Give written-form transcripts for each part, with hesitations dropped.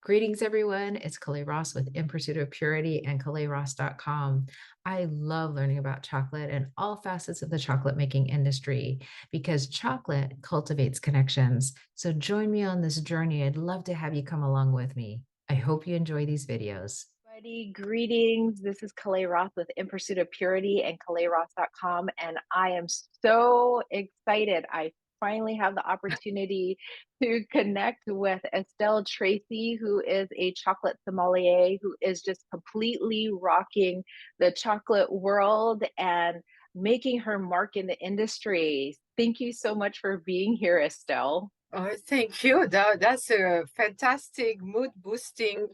Greetings, everyone. It's Kalei Ross with In Pursuit of Purity and KaleiRoss.com. I love learning about chocolate and all facets of the chocolate making industry because chocolate cultivates connections. So join me on this journey. I'd love to have you come along with me. I hope you enjoy these videos. Everybody, greetings. This is Kalei Ross with In Pursuit of Purity and KaleiRoss.com. And I am so excited. I finally have the opportunity to connect with Estelle Tracy, who is a chocolate sommelier who is just completely rocking the chocolate world and making her mark in the industry. Thank you so much for being here, Estelle. Oh, thank you. That's a fantastic mood boosting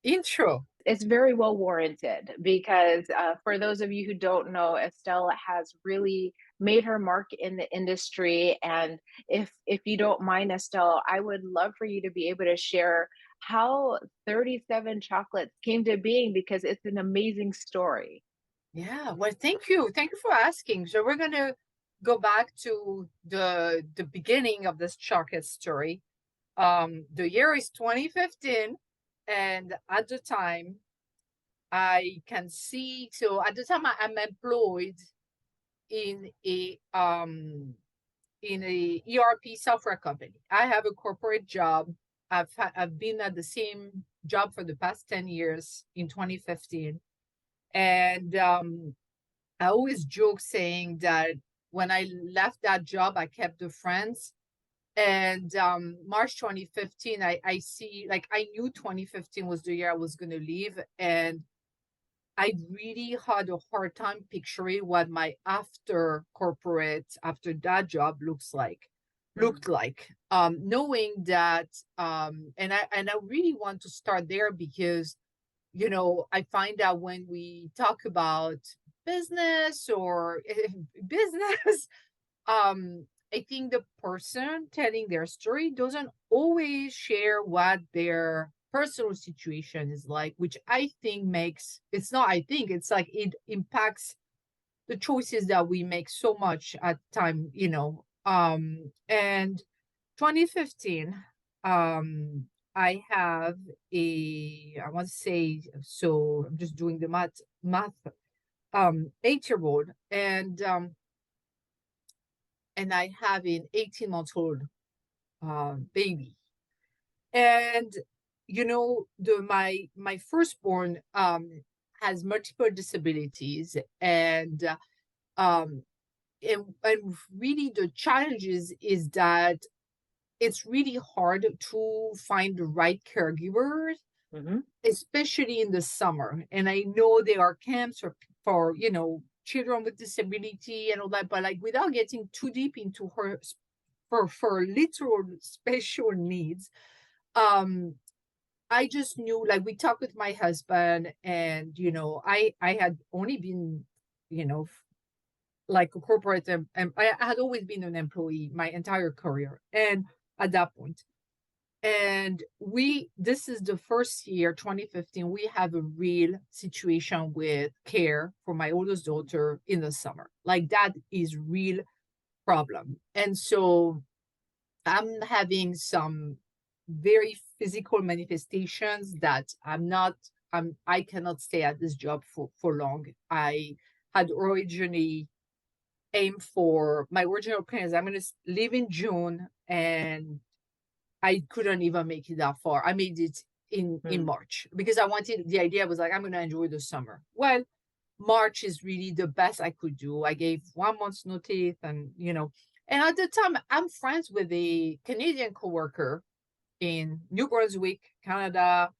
intro. It's very well warranted because for those of you who don't know, Estelle has really made her mark in the industry. And if you don't mind, Estelle, I would love for you to be able to share how 37 chocolates came to being because it's an amazing story. Yeah, well, thank you. Thank you for asking. So we're gonna go back to the beginning of this chocolate story. The year is 2015, and at the time I can see, so at the time I'm employed in a ERP software company. I have a corporate job. I've been at the same job for the past 10 years in 2015. And I always joke saying that when I left that job, I kept the friends. And March 2015, I see, like, I knew 2015 was the year I was going to leave. And I really had a hard time picturing what my after that job looked like. Knowing that, and I really want to start there because, I find out when we talk about business or business, I think the person telling their story doesn't always share what their personal situation is like, which I think it's like it impacts the choices that we make so much at time. And 2015, I have I want to say, so I'm just doing the math, 8-year-old, and I have an 18-month-old baby. And my firstborn has multiple disabilities, and really the challenges is that it's really hard to find the right caregivers, especially in the summer. And I know there are camps for children with disability and all that, but like without getting too deep into her for literal special needs, I just knew, like, we talked with my husband, and I had only been, like a corporate, and I had always been an employee my entire career, and at that point, and this is the first year, 2015, we have a real situation with care for my oldest daughter in the summer. Like, that is real problem. And so I'm having some very physical manifestations that I cannot stay at this job for long. I had originally aimed for, my original plan is I'm going to leave in June, and I couldn't even make it that far. I made it in March because the idea was like, I'm going to enjoy the summer. Well, March is really the best I could do. I gave 1 month's notice, and at the time I'm friends with a Canadian coworker in New Brunswick, Canada,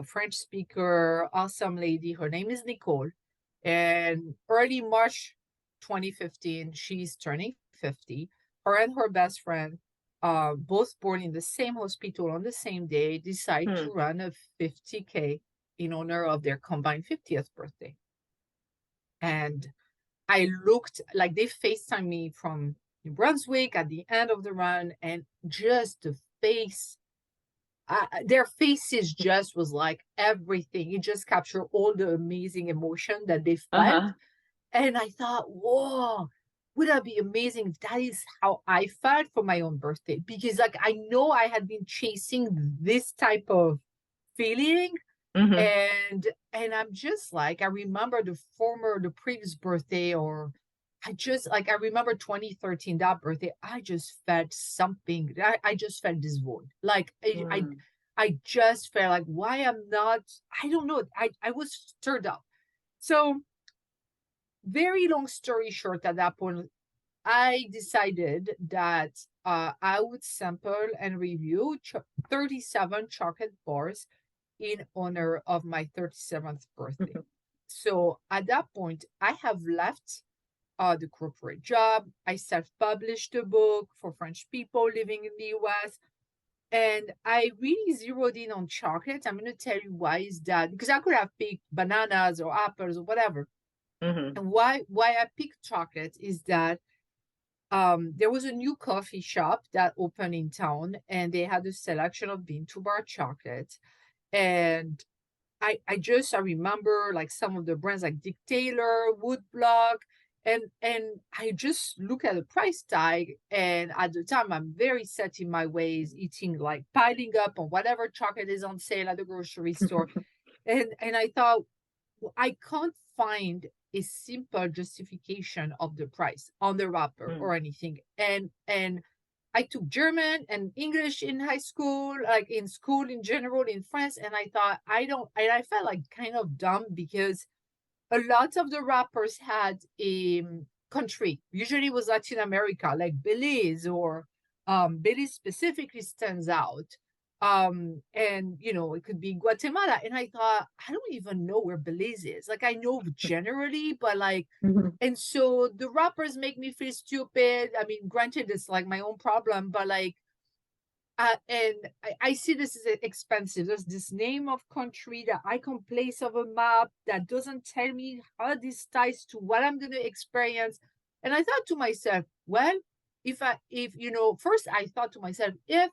French speaker, awesome lady. Her name is Nicole. And early March 2015, she's turning 50. Her and her best friend, both born in the same hospital on the same day, decide to run a 50K in honor of their combined 50th birthday. And I looked, like, they FaceTime me from New Brunswick at the end of the run, and just the face, their faces just was like everything. It just captured all the amazing emotion that they felt. And I thought, whoa, would that be amazing if that is how I felt for my own birthday? Because, like, I know I had been chasing this type of feeling. Mhm. And I'm just like, I remember the previous birthday, or I remember 2013, that birthday, I just felt something. I just felt this void. Like Mm. I just felt like, why I'm not, I don't know. I was stirred up. So very long story short, at that point, I decided that I would sample and review 37 chocolate bars in honor of my 37th birthday. So at that point, I have left the corporate job. I self published a book for French people living in the US. And I really zeroed in on chocolate. I'm going to tell you why is that, because I could have picked bananas or apples or whatever. Mhm. And why I picked chocolate is that there was a new coffee shop that opened in town, and they had a selection of bean to bar chocolate. And I remember like some of the brands like Dick Taylor, Woodblock, and I just look at the price tag, and at the time I'm very set in my ways, eating like piling up on whatever chocolate is on sale at the grocery store. And I thought, I can't find a simple justification of the price on the wrapper Mm. or anything. And I took German and English in high school, like in school in general in France, and I thought, I felt like kind of dumb because a lot of the rappers had a country. Usually it was Latin America, like Belize, or Belize specifically stands out. And it could be Guatemala. And I thought, I don't even know where Belize is. Like I know generally, but like, Mhm. and so the rappers make me feel stupid. I mean, granted, it's like my own problem, but like, and I see this as expensive. There's this name of country that I can place of a map that doesn't tell me how this ties to what I'm going to experience. And I thought to myself, well, first I thought to myself, if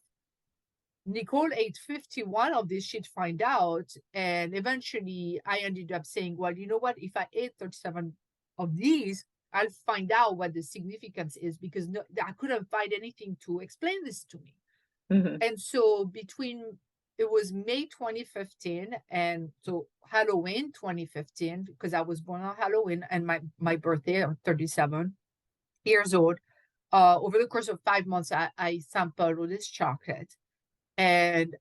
Nicole ate 51 of this, she'd find out. And eventually I ended up saying, well, you know what? If I ate 37 of these, I'll find out what the significance is, because no, I couldn't find anything to explain this to me. Mhm. And so it was May 2015 and so Halloween 2015, because I was born on Halloween, and my birthday, I'm 37 years old. Over the course of 5 months, I sampled all this chocolate, and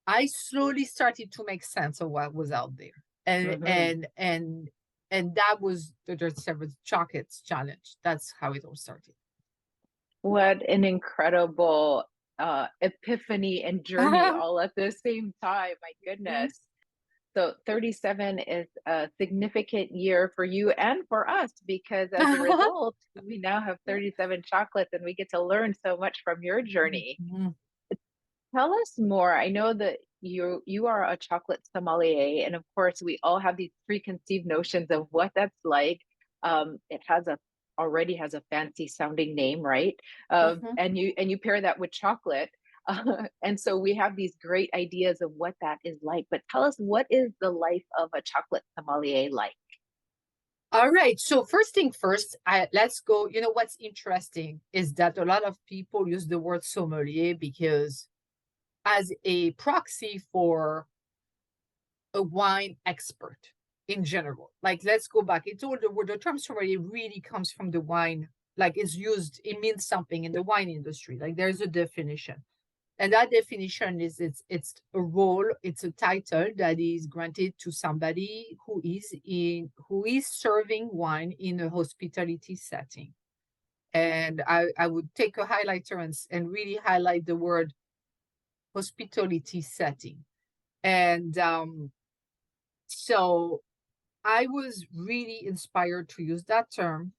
I slowly started to make sense of what was out there. And Mhm. and and and that was the 37 chocolates challenge. That's how it all started. What an incredible epiphany and journey all at the same time. My Mhm. goodness. So 37 is a significant year for you and for us because as a result, we now have 37 chocolates and we get to learn so much from your journey. Mhm. Tell us more. I know that you are a chocolate sommelier, and of course, we all have these preconceived notions of what that's like. It has a already has a fancy sounding name, right? Mhm. And you pair that with chocolate, and so we have these great ideas of what that is like. But tell us, what is the life of a chocolate sommelier like? All right. So first thing first, let's go. You know what's interesting is that a lot of people use the word sommelier because as a proxy for a wine expert in general. Like let's go back. It's all the word. The term sommelier really comes from the wine. Like it's used. It means something in the wine industry. Like there's a definition. And that definition is it's a role, it's a title that is granted to somebody who is serving wine in a hospitality setting. And I would take a highlighter and really highlight the word hospitality setting. And so I was really inspired to use that term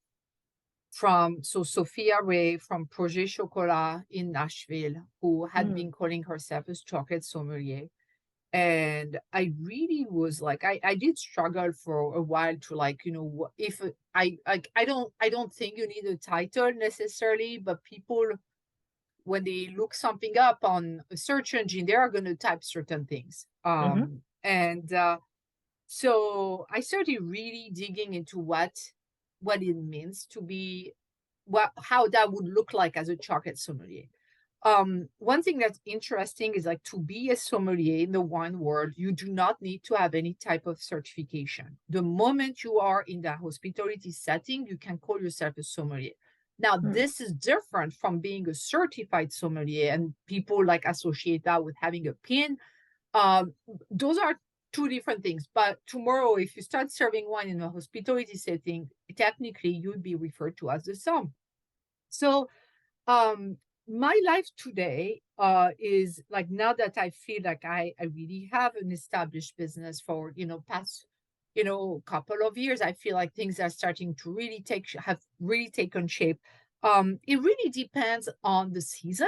from Sophia Ray from Projet Chocolat in Nashville, who had Mm, been calling herself a chocolate sommelier. And I really was like, I did struggle for a while to like, if I don't think you need a title necessarily, but people, when they look something up on a search engine, they are going to type certain things. mhm, And so I started really digging into what it means to be, how that would look like as a chocolate sommelier. One thing that's interesting is like to be a sommelier in the wine world, you do not need to have any type of certification. The moment you are in the hospitality setting, you can call yourself a sommelier. Now, Mm. this is different from being a certified sommelier, and people like associate that with having a pin. Um, those are two different things. But tomorrow, if you start serving wine in a hospitality setting, technically you'd be referred to as the som. So um my life today is like, now that I feel like I really have an established business for past couple of years, I feel like things are starting to really have really taken shape. It really depends on the season.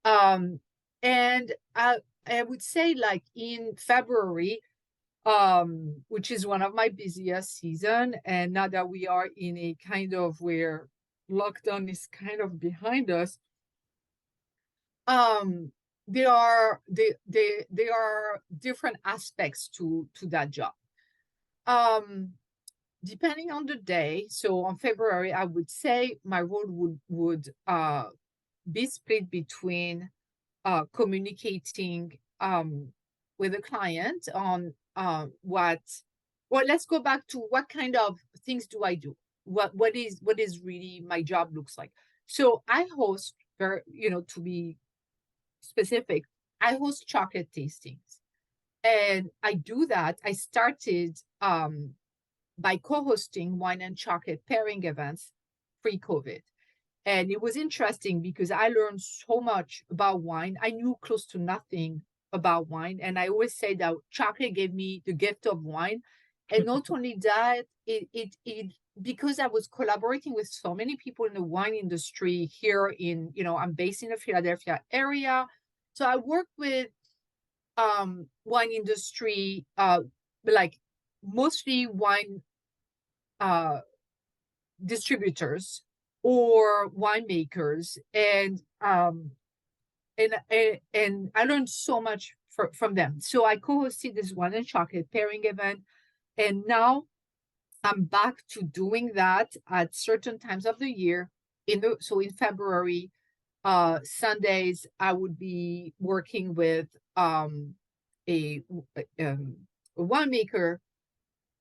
um and I would say like in February, which is one of my busiest season, and now that we are in a kind of where lockdown is kind of behind us, um there are different aspects to that job. um Depending on the day, so on February, I would say my role would be split between communicating with the client on what well, let's go back to what kind of things do I do, what is really my job looks like. So I host, very, to be specific, I host chocolate tastings. And I do that. I started by co-hosting wine and chocolate pairing events pre-COVID. And it was interesting because I learned so much about wine. I knew close to nothing about wine. And I always say that chocolate gave me the gift of wine. And not only that, it because I was collaborating with so many people in the wine industry here I'm based in the Philadelphia area. So I work with wine industry, like mostly wine uh distributors or winemakers, and I learned so much from them. So I co-hosted this wine and chocolate pairing event, and now I'm back to doing that at certain times of the year. In February, Sundays I would be working with a, um, a winemaker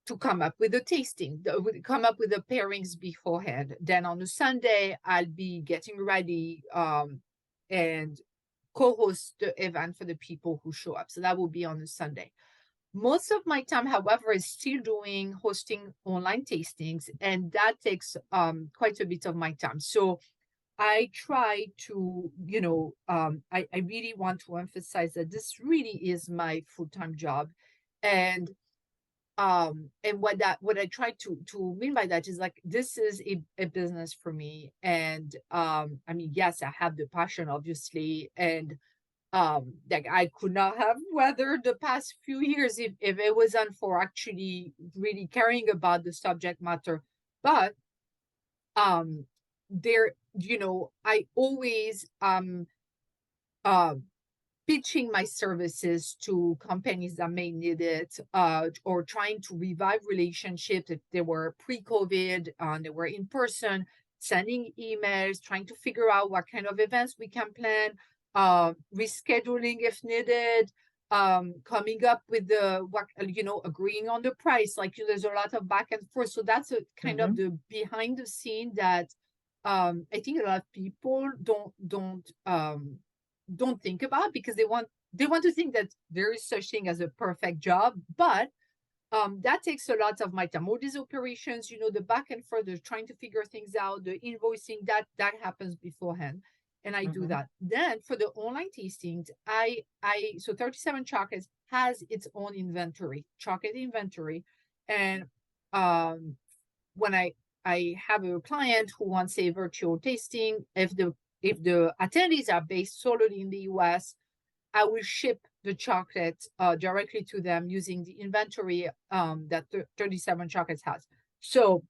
to come up with a tasting, come up with the pairings beforehand. Then on a Sunday, I'll be getting ready and co-host the event for the people who show up. So that will be on a Sunday. Most of my time, however, is still doing hosting online tastings, and that takes quite a bit of my time. So I try to, I really want to emphasize that this really is my full-time job. And what I try to mean by that is like, this is a business for me. And I mean, yes, I have the passion, obviously, and like I could not have weathered the past few years if it wasn't for actually really caring about the subject matter. But um there, I always uh pitching my services to companies that may need it, or trying to revive relationships if they were pre-COVID, they were in person, sending emails, trying to figure out what kind of events we can plan, rescheduling if needed, coming up with agreeing on the price. Like, there's a lot of back and forth. So that's a kind of Mhm. the behind the scene that I think a lot of people don't think about, because they want to think that there is such thing as a perfect job. But that takes a lot of my time. All these operations, the back and forth, the trying to figure things out, the invoicing, that happens beforehand, and I do Mhm. that. Then for the online tastings, I so 37 Chocolates has its own inventory, chocolate inventory. And um when I have a client who wants a virtual tasting, if the attendees are based solely in the US, I will ship the chocolate directly to them using the inventory that 37 Chocolates has. So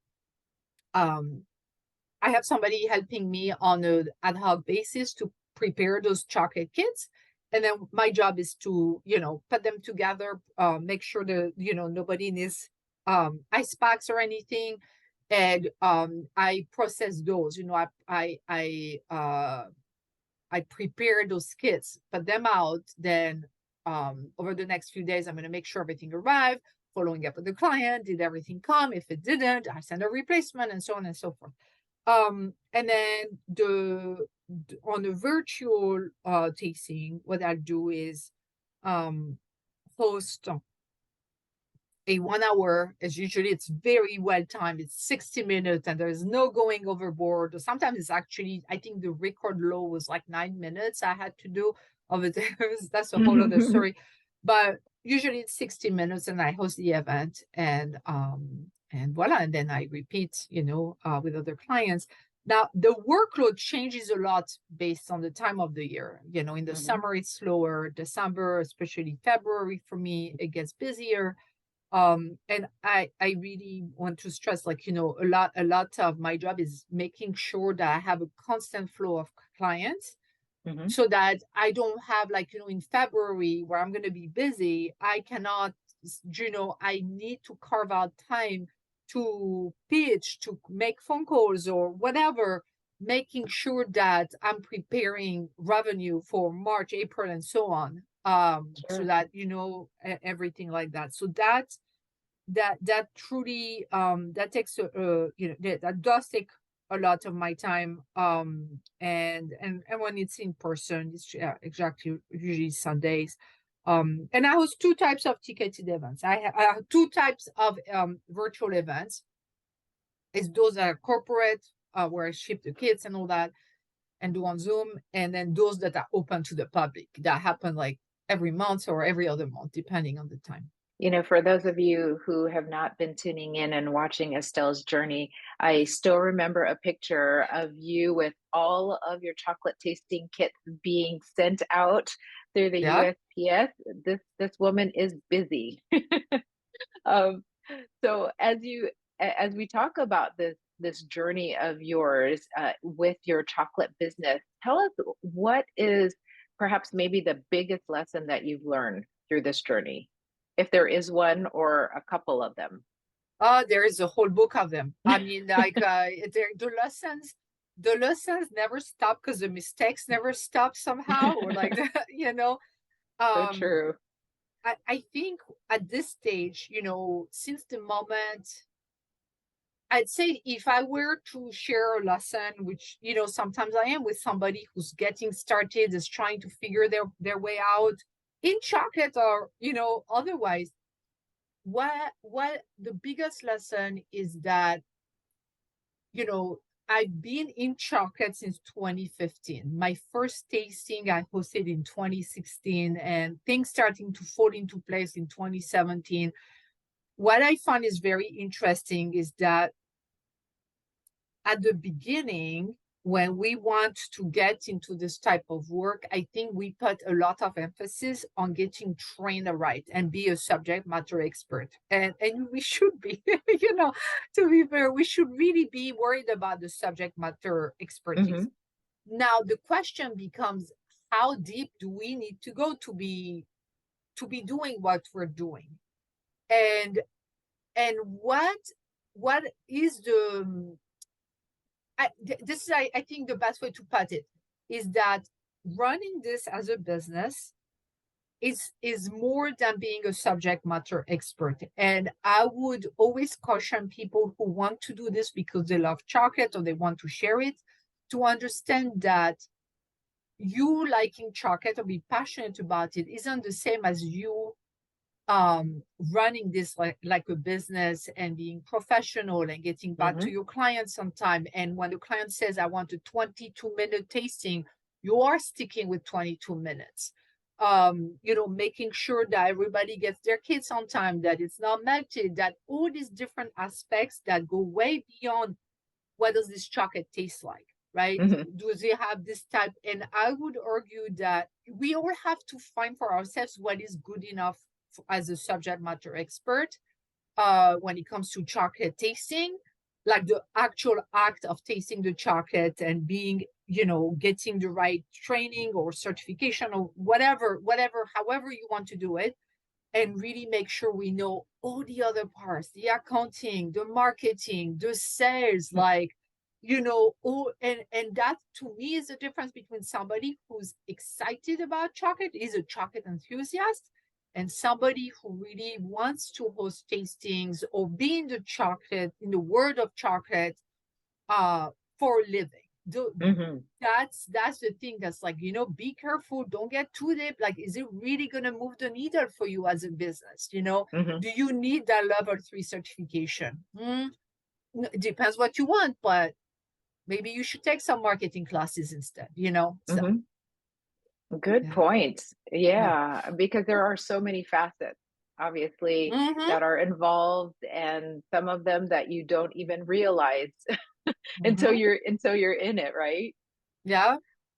um, I have somebody helping me on an ad hoc basis to prepare those chocolate kits. And then my job is to, put them together, make sure that, nobody needs ice packs or anything. And I process those, I I prepare those kits, put them out. Then over the next few days, I'm going to make sure everything arrived, following up with the client. Did everything come? If it didn't, I send a replacement, and so on and so forth. And then on the virtual tasting, what I'll do is host a 1 hour. As usually it's very well timed. It's 60 minutes and there's no going overboard. Or sometimes it's actually, I think the record low was like 9 minutes I had to do of it. That's a whole other story. But usually it's 60 minutes and I host the event and voila. And then I repeat, with other clients. Now the workload changes a lot based on the time of the year. In the summer it's slower. December, especially February for me, it gets busier. And I really want to stress, a lot of my job is making sure that I have a constant flow of clients so that I don't have in February where I'm going to be busy, I cannot, I need to carve out time to pitch, to make phone calls or whatever, making sure that I'm preparing revenue for March, April, and so on. So that, everything like that. So that truly, that takes, that does take a lot of my time. And when it's in person, it's exactly usually Sundays. And I host two types of ticketed events. I have two types of virtual events. It's those that are corporate, where I ship the kits and all that and do on Zoom. And then those that are open to the public that happen every month or every other month, depending on the time. For those of you who have not been tuning in and watching Estelle's journey, I still remember a picture of you with all of your chocolate tasting kits being sent out through the USPS. This woman is busy. So as we talk about this journey of yours with your chocolate business, tell us what is perhaps maybe the biggest lesson that you've learned through this journey, if there is one or a couple of them. There is a whole book of them. I mean, the lessons never stop because the mistakes never stop somehow, or So true. I think at this stage, since the moment, I'd say if I were to share a lesson, which, sometimes I am with somebody who's getting started, is trying to figure their way out in chocolate or, otherwise, what the biggest lesson is that, I've been in chocolate since 2015. My first tasting I hosted in 2016 and things starting to fall into place in 2017. What I find is very interesting is that at the beginning, when we want to get into this type of work, I think we put a lot of emphasis on getting trained right and be a subject matter expert. And we should be, to be fair, we should really be worried about the subject matter expertise. Now, the question becomes, how deep do we need to go to be doing what we're doing? And what is the this is, I think the best way to put it is that running this as a business is more than being a subject matter expert. And I would always caution people who want to do this because they love chocolate or they want to share it, to understand that you liking chocolate or be passionate about it isn't the same as you running this like a business and being professional and getting back to your clients on time. And when the client says, I want a 22-minute tasting, you are sticking with 22 minutes. Making sure that everybody gets their kits on time, that it's not melted, that all these different aspects that go way beyond what does this chocolate taste like, right? Do they have this type? And I would argue that we all have to find for ourselves what is good enough as a subject matter expert when it comes to chocolate tasting, like the actual act of tasting the chocolate and being, getting the right training or certification or whatever, however you want to do it, and really make sure we know all the other parts, the accounting, the marketing, the sales, and that to me is the difference between somebody who's excited about chocolate, is a chocolate enthusiast, and somebody who really wants to host tastings or be in the world of chocolate, for a living. Mhm. That's the thing, that's like, be careful, don't get too deep. Like, is it really going to move the needle for you as a business? Mhm. Do you need that level 3 certification? It depends what you want, but maybe you should take some marketing classes instead. So Mhm. Good yeah. point. Yeah. Yeah, because there are so many facets, obviously, Mm-hmm. that are involved, and some of them that you don't even realize until Mm-hmm. you're in it, right? Yeah.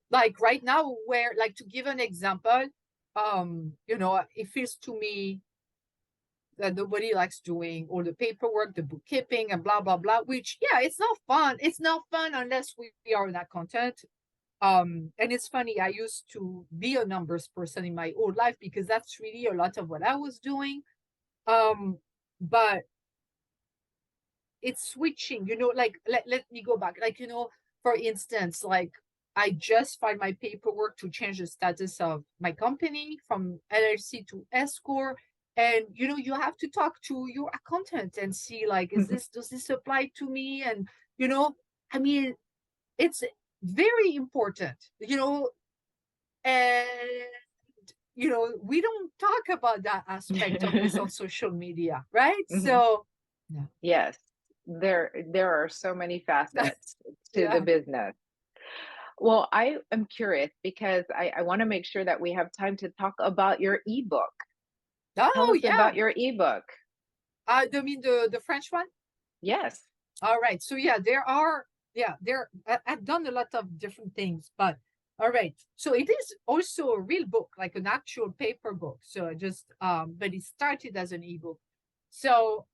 Like right now, where, like, to give an example, it feels to me that nobody likes doing all the paperwork, the bookkeeping, and blah blah blah. Which, yeah, it's not fun. It's not fun unless we are in that content. And it's funny, I used to be a numbers person in my old life because that's really a lot of what I was doing. But it's switching, like, let me go back. Like, for instance, like, I just filed my paperwork to change the status of my company from LLC to S Corp. And you have to talk to your accountant and see, like, does this apply to me? And you know, I mean, it's very important, and we don't talk about that aspect of this on social media, right? Mhm. So yeah. Yes. There are so many facets to the Yeah. business. Well, I am curious because I want to make sure that we have time to talk about your ebook. Tell Oh us yeah. about your ebook. You mean the French one? Yes. All right. So yeah, I've done a lot of different things, but all right. So it is also a real book, like an actual paper book. So I just but it started as an ebook. So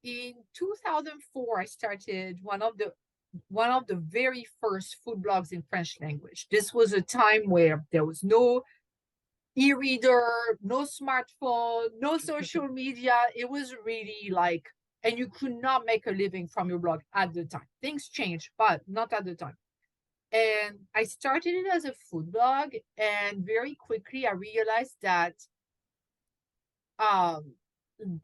in 2004, I started one of the very first food blogs in French language. This was a time where there was no e-reader, no smartphone, no social media. It was really like, and you could not make a living from your blog at the time. Things changed, but not at the time. And I started it as a food blog, and very quickly I realized that um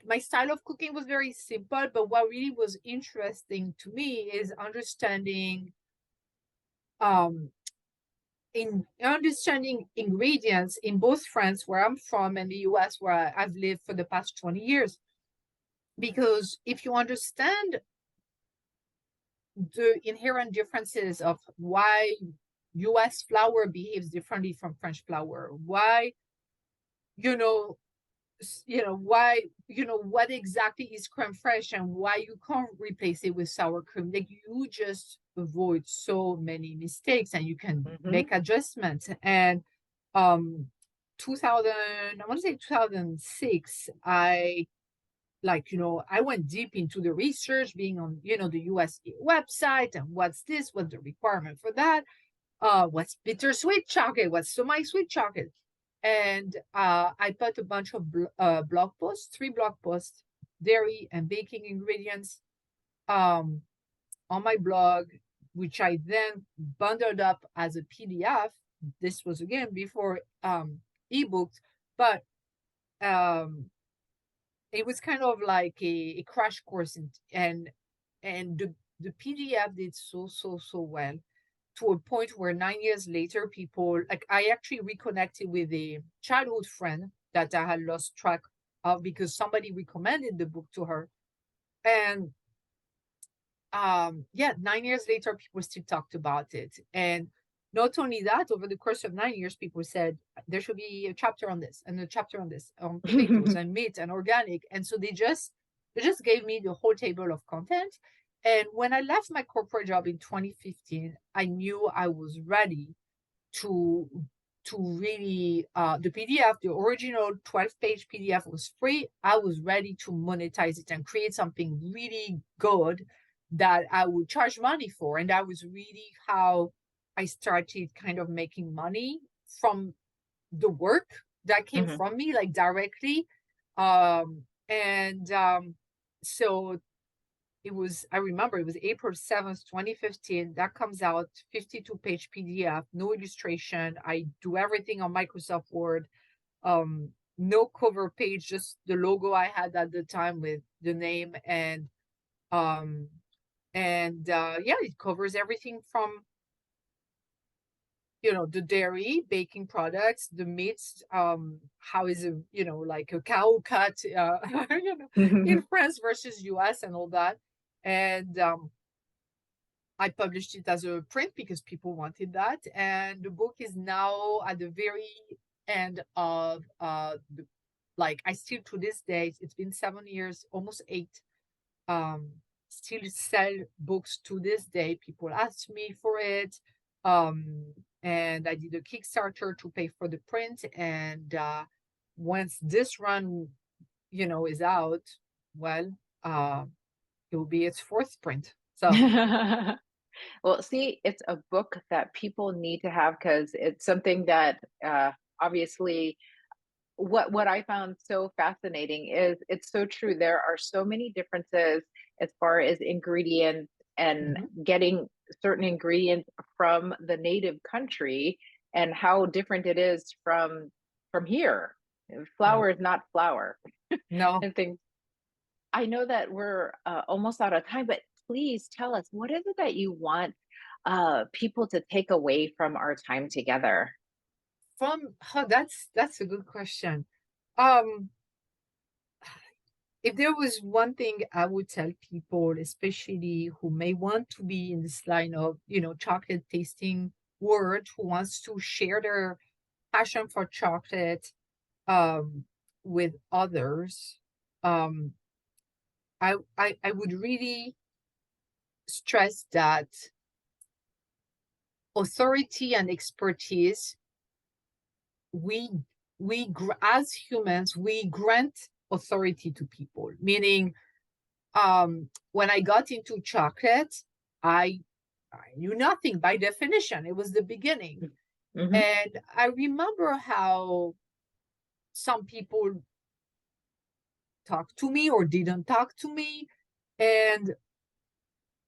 my style of cooking was very simple, but what really was interesting to me is um understanding ingredients in both France, where I'm from, and the US, where I've lived for the past 20 years. Because if you understand the inherent differences of why US flour behaves differently from French flour, why, you know, why, what exactly is creme fraiche and why you can't replace it with sour cream, like, you just avoid so many mistakes and you can Hmm. make adjustments. And um 2000, I want to say 2006, I went deep into the research, being on the US website, and what's the requirement for that, what's bittersweet chocolate, what's semi-sweet chocolate. And I put a bunch of blog posts, 3 blog posts, dairy and baking ingredients, um, on my blog, which I then bundled up as a PDF. This was again before ebooks, but um, it was kind of like a crash course, and the PDF did so well, to a point where 9 years later, people, like, I actually reconnected with a childhood friend that I had lost track of because somebody recommended the book to her. And yeah, 9 years later, people still talked about it. And not only that, over the course of 9 years, people said there should be a chapter on this and a chapter on this, on potatoes and meat and organic. And so they just gave me the whole table of content. And when I left my corporate job in 2015, I knew I was ready to really, the PDF, the original 12-page PDF was free. I was ready to monetize it and create something really good that I would charge money for. And that was really how I started kind of making money from the work that came Hmm. from me, like, directly. And so I remember it was April 7th, 2015. That comes out, 52-page PDF, no illustration. I do everything on Microsoft Word. No cover page, just the logo I had at the time with the name um yeah, it covers everything from the dairy, baking products, the meats, how is a like a cow cut in France versus US and all that. And I published it as a print because people wanted that. And the book is now at the very end of like, I still to this day, it's been 7 years, almost 8, um still sell books to this day. People ask me for it. um and I did a Kickstarter to pay for the print. And once this run is out, well, uh it will be its fourth print. So Well, see, it's a book that people need to have because it's something that obviously what I found so fascinating is it's so true. There are so many differences as far as ingredients and mhm, getting certain ingredients from the native country and how different it is from here. yeah, Flour is not flour no. and things. I know that we're almost out of time, but please tell us what is it that you want people to take away from our time together? That's a good question. um if there was one thing I would tell people, especially who may want to be in this line of, chocolate tasting world, who wants to share their passion for chocolate um, with others, um, I would really stress that authority and expertise, we as humans, we grant authority to people. Meaning, when I got into chocolate, I I knew nothing by definition. It was the beginning. Hmm. And I remember how some people talked to me or didn't talk to me. And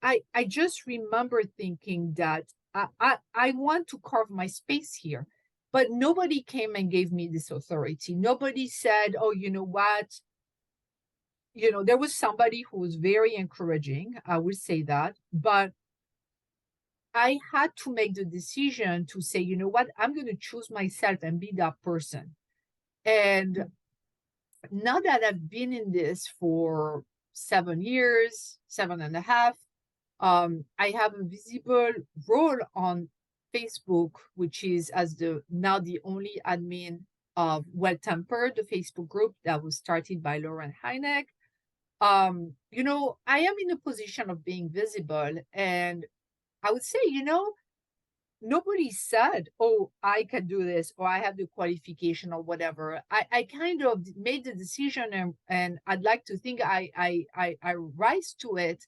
I just remember thinking that I want to carve my space here. But nobody came and gave me this authority. Nobody said, oh, you know what? There was somebody who was very encouraging. I would say that. But I had to make the decision to say, you know what? I'm going to choose myself and be that person. And now that I've been in this for 7 years, 7.5, I have a visible role on Facebook, which is as the now the only admin of Well Tempered, the Facebook group that was started by Lauren Hynek. I am in a position of being visible, and I would say, nobody said, oh, I can do this or I have the qualification or whatever. I kind of made the decision, and I'd like to think I rise to it.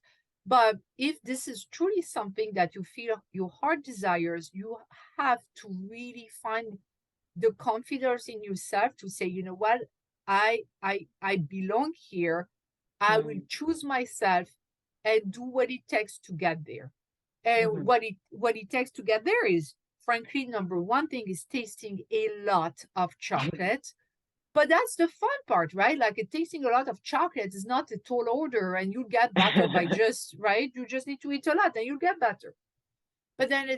But if this is truly something that you feel your heart desires, you have to really find the confidence in yourself to say, you know what, I belong here. I will Hmm. choose myself and do what it takes to get there. And Hmm. what it takes to get there is, frankly, number one thing is tasting a lot of chocolate. But that's the fun part, right? Like, tasting a lot of chocolate is not a tall order, and you'll get better by just, right? You just need to eat a lot and you'll get better. But then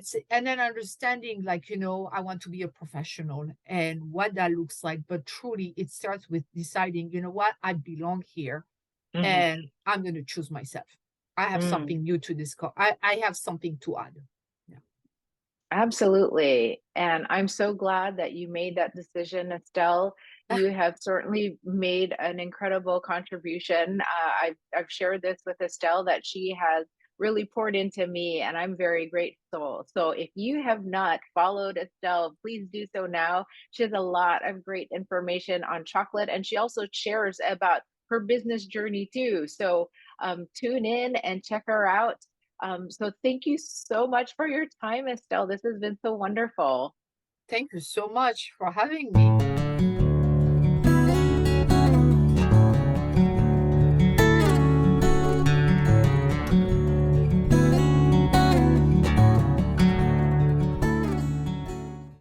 understanding, like, I want to be a professional and what that looks like. But truly, it starts with deciding, you know what, I belong here Hmm. and I'm going to choose myself. I have Mm. something new to discover. I have something to add. Yeah. Absolutely. And I'm so glad that you made that decision, Estelle. You have certainly made an incredible contribution. I've shared this with Estelle that she has really poured into me, and I'm very grateful. So if you have not followed Estelle, please do so now. She has a lot of great information on chocolate, and she also shares about her business journey too. So tune in and check her out. So thank you so much for your time, Estelle. This has been so wonderful. Thank you so much for having me.